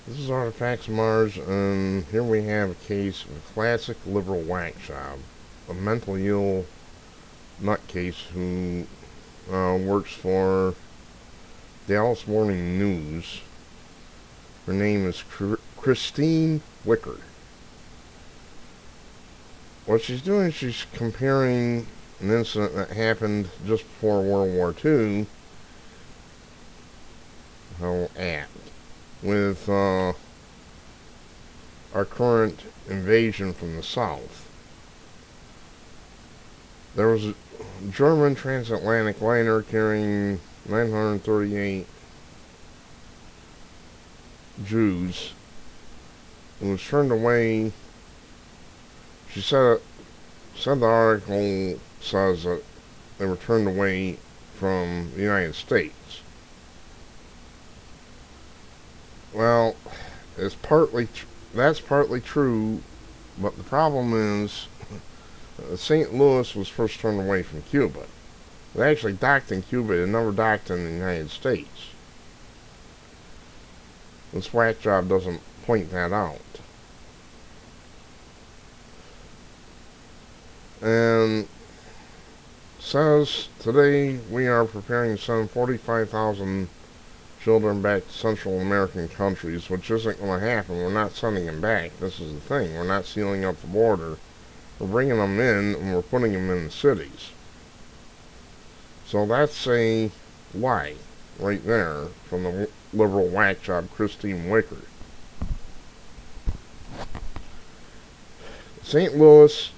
This is Artifacts of Mars, and here we have a case of a classic liberal whack job, a mentally ill nutcase who works for Dallas Morning News. Her name is Christine Wicker. What she's doing is she's comparing an incident that happened just before World War II, with our current invasion from the south. There was a German transatlantic liner carrying 938 Jews. It was turned away. She said the article says that they were turned away from the United States. Well, that's partly true, but the problem is St. Louis was first turned away from Cuba. They actually docked in Cuba and never docked in the United States. This whack job doesn't point that out. And says today we are preparing to send 45,000 children back to Central American countries, which isn't going to happen. We're not sending them back. This is the thing. We're not sealing up the border. We're bringing them in, and we're putting them in the cities. So that's a lie right there from the liberal whack job Christine Wicker. St. Louis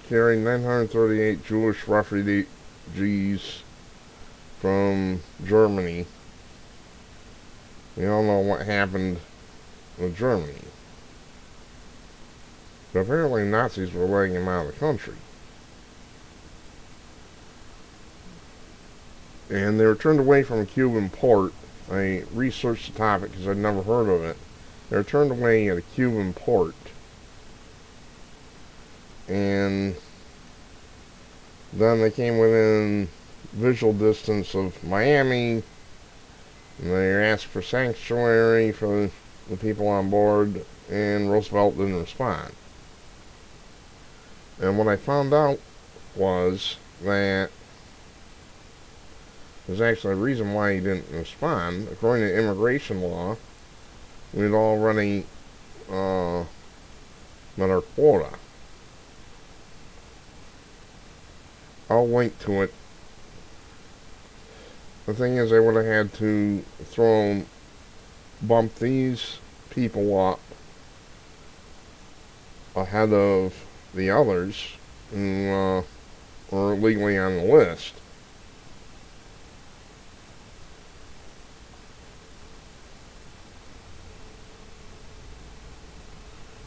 carried 938 Jewish refugees from Germany. We all know what happened with Germany. But apparently Nazis were letting them out of the country. And they were turned away from a Cuban port. I researched the topic because I'd never heard of it. They were turned away at a Cuban port. And then they came within visual distance of Miami. And they asked for sanctuary for the people on board, and Roosevelt didn't respond. And what I found out was that there's actually a reason why he didn't respond. According to immigration law, we'd already met our quota. I'll link to it. The thing is, they would have had to bump these people up ahead of the others who were legally on the list.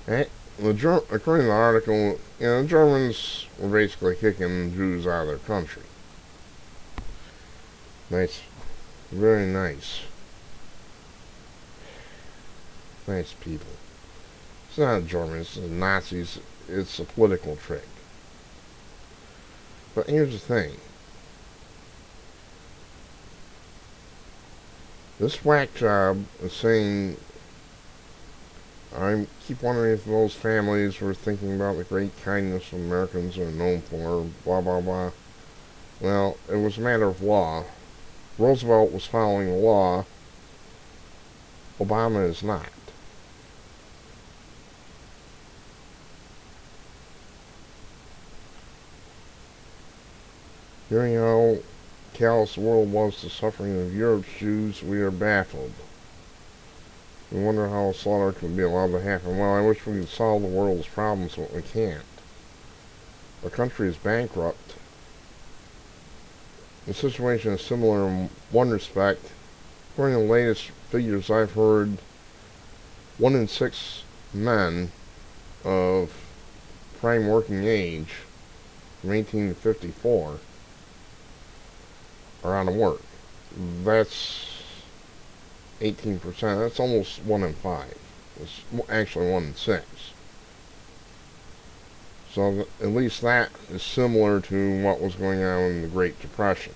According to the article, the Germans were basically kicking Jews out of their country. Nice. Very nice. Nice people. It's not Germans, it's Nazis. It's a political trick. But here's the thing. This whack job is saying, I keep wondering if those families were thinking about the great kindness Americans are known for, blah, blah, blah. Well, it was a matter of law. Roosevelt was following the law. Obama is not. Hearing how callous the world was to suffering of Europe's Jews, we are baffled. We wonder how a slaughter could be allowed to happen. Well, I wish we could solve the world's problems, but we can't. The country is bankrupt. The situation is similar in one respect. According to the latest figures I've heard, 1 in 6 men of prime working age from 18 to 54 are out of work. That's 18%. That's almost 1 in 5. It's actually 1 in 6. So at least that is similar to what was going on in the Great Depression.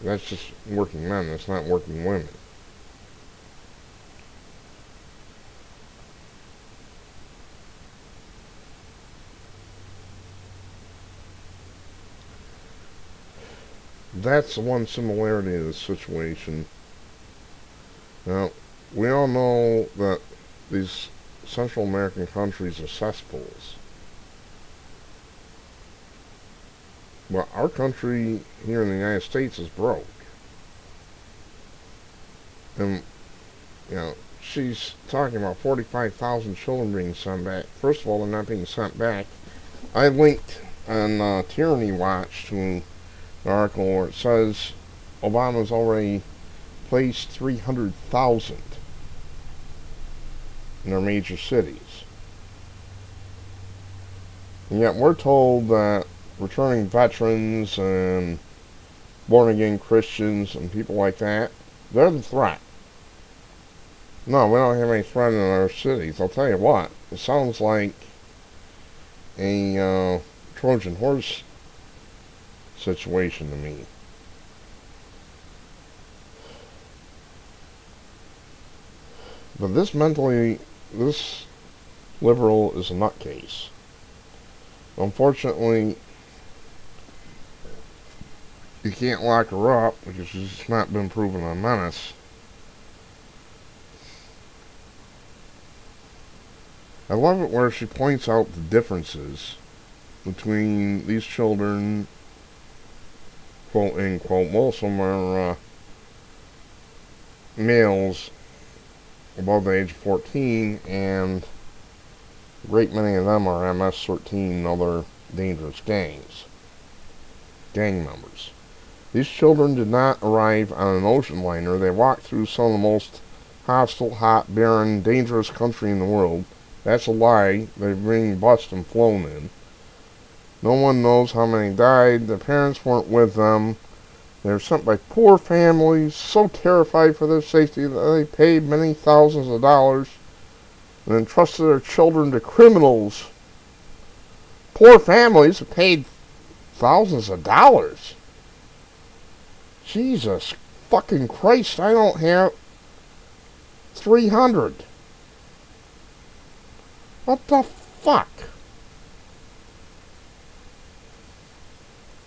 That's just working men, that's not working women. that's the one similarity of the situation. Now, we all know that these Central American countries are cesspools. Well, our country here in the United States is broke. And, she's talking about 45,000 children being sent back. First of all, they're not being sent back. I linked on Tyranny Watch to an article where it says Obama's already placed 300,000 in our major cities. And yet we're told that returning veterans and born-again Christians and people like that, they're the threat. No, we don't have any threat in our cities. I'll tell you what, it sounds like a Trojan horse situation to me. But this liberal is a nutcase. Unfortunately, you can't lock her up because she's not been proven a menace. I love it where she points out the differences between these children, quote unquote. Most of them are males above the age of 14, and a great many of them are MS-13 and other dangerous gang members. These children did not arrive on an ocean liner. They walked through some of the most hostile, hot, barren, dangerous country in the world. That's a lie. They're being bused and flown in. No one knows how many died. The parents weren't with them. They were sent by poor families, so terrified for their safety that they paid many thousands of dollars and entrusted their children to criminals. Poor families have paid thousands of dollars. Jesus fucking Christ, I don't have 300. What the fuck?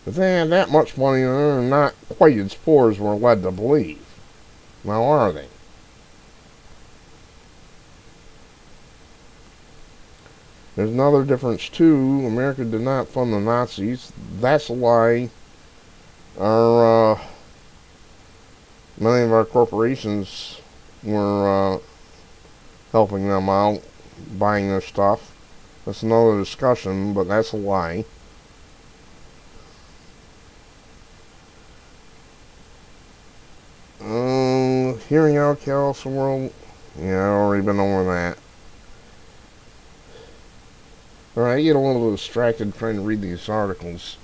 If they had that much money, they're not quite as poor as we're led to believe. Now are they? There's another difference too. America did not fund the Nazis. That's a lie. Many of our corporations were helping them out, buying their stuff. That's another discussion, but that's a lie. Hearing out chaos the world. Yeah, I've already been over that. Alright, I get a little distracted trying to read these articles.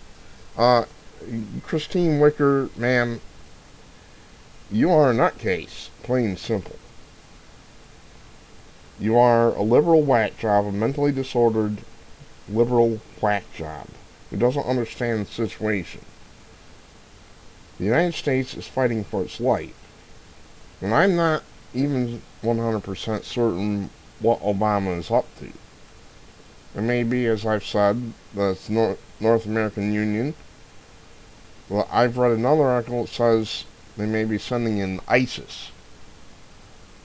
Christine Wicker, ma'am, you are a nutcase, plain and simple. You are a liberal whack job, a mentally disordered liberal whack job who doesn't understand the situation. The United States is fighting for its life. And I'm not even 100% certain what Obama is up to. It may be, as I've said, the North American Union. Well, I've read another article that says they may be sending in ISIS.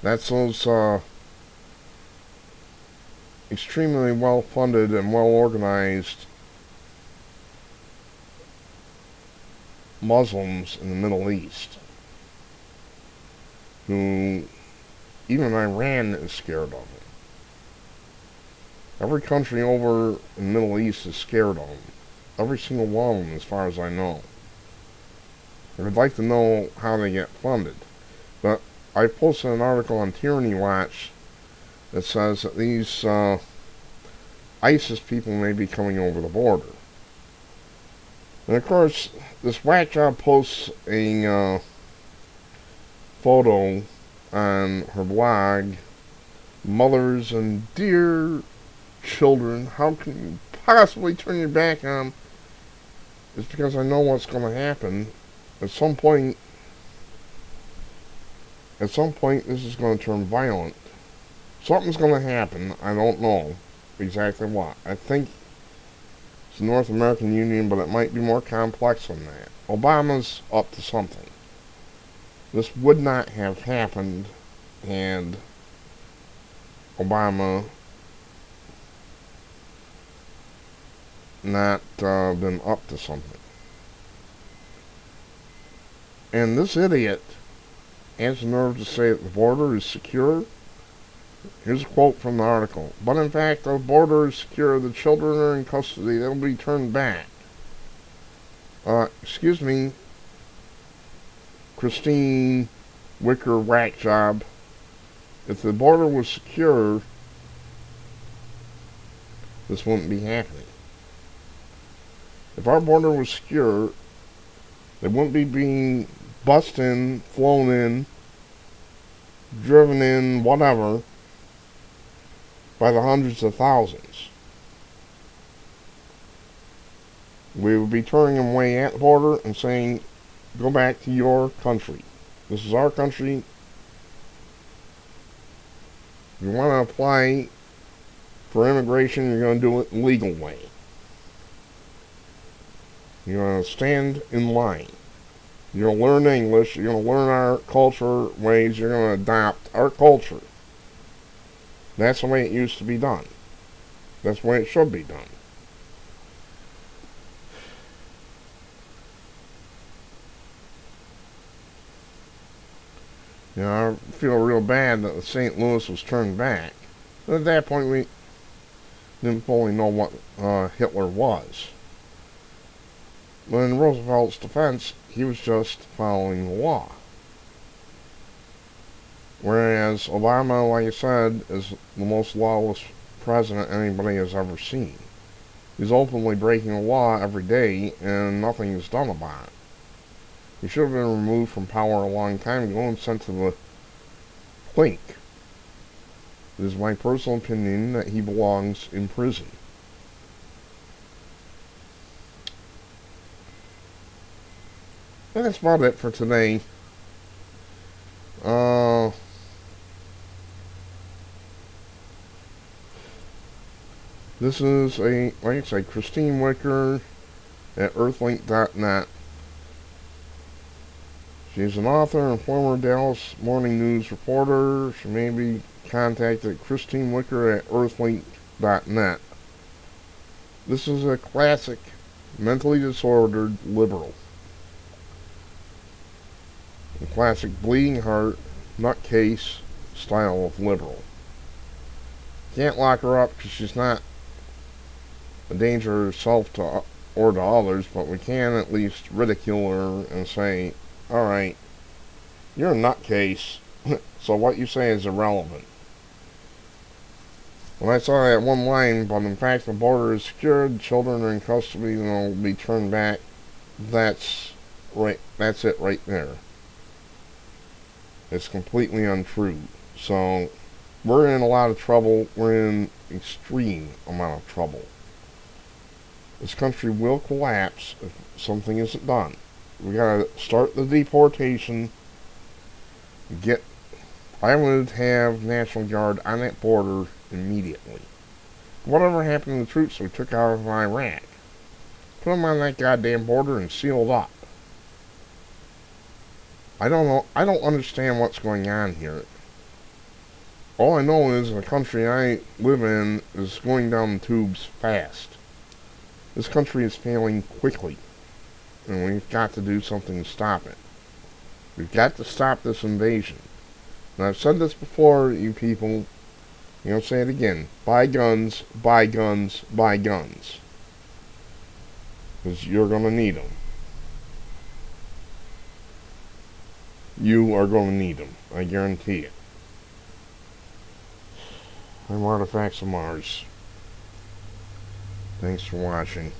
That's those extremely well-funded and well-organized Muslims in the Middle East, who even Iran is scared of them. Every country over in the Middle East is scared of them. Every single one of them, as far as I know. I would like to know how they get funded. But I posted an article on Tyranny Watch that says that these ISIS people may be coming over the border. And of course, this whack job posts a photo on her blog, mothers and dear children, how can you possibly turn your back on them? It's because I know what's going to happen. At some point, this is going to turn violent. Something's going to happen. I don't know exactly what. I think It's the North American Union, but it might be more complex than that. Obama's up to something. This would not have happened had Obama not been up to something. And this idiot has the nerve to say that the border is secure. Here's a quote from the article. But in fact, the border is secure. The children are in custody. They'll be turned back. Excuse me, Christine Wicker whack job. If the border was secure, this wouldn't be happening. If our border was secure, they wouldn't be being bussed in, flown in, driven in, whatever, by the hundreds of thousands. We would be turning them away at the border and saying, go back to your country. This is our country. If you want to apply for immigration, you're going to do it the legal way. You're going to stand in line. You're going to learn English. You're going to learn our culture ways. You're going to adopt our culture. That's the way it used to be done. That's the way it should be done. You know, I feel real bad that St. Louis was turned back. But at that point, we didn't fully know what Hitler was. But in Roosevelt's defense, he was just following the law. Whereas Obama, like I said, is the most lawless president anybody has ever seen. He's openly breaking the law every day, and nothing is done about it. He should have been removed from power a long time ago and sent to the clink. It is my personal opinion that he belongs in prison. And that's about it for today. This is like I said, Christine Wicker at earthlink.net. She's an author and former Dallas Morning News reporter. She may be contacted at Christine Wicker at earthlink.net. This is a classic mentally disordered liberal. A classic bleeding heart, nutcase style of liberal. Can't lock her up because she's not a danger to herself or to others, but we can at least ridicule her and say, alright, you're a nutcase, so what you say is irrelevant. When I saw that one line, but in fact the border is secured, children are in custody and they'll be turned back, that's it right there. It's completely untrue. So, we're in a lot of trouble. We're in extreme amount of trouble. This country will collapse if something isn't done. We gotta start the deportation. I would have National Guard on that border immediately. Whatever happened to the troops we took out of Iraq? Put them on that goddamn border and seal it up. I don't know. I don't understand what's going on here. All I know is the country I live in is going down the tubes fast. This country is failing quickly, and we've got to do something to stop it. We've got to stop this invasion. And I've said this before, you people. I'm going to say it again. Buy guns, buy guns, buy guns. Because you're going to need them. You are going to need them. I guarantee it. I'm Artifacts of Mars. Thanks for watching.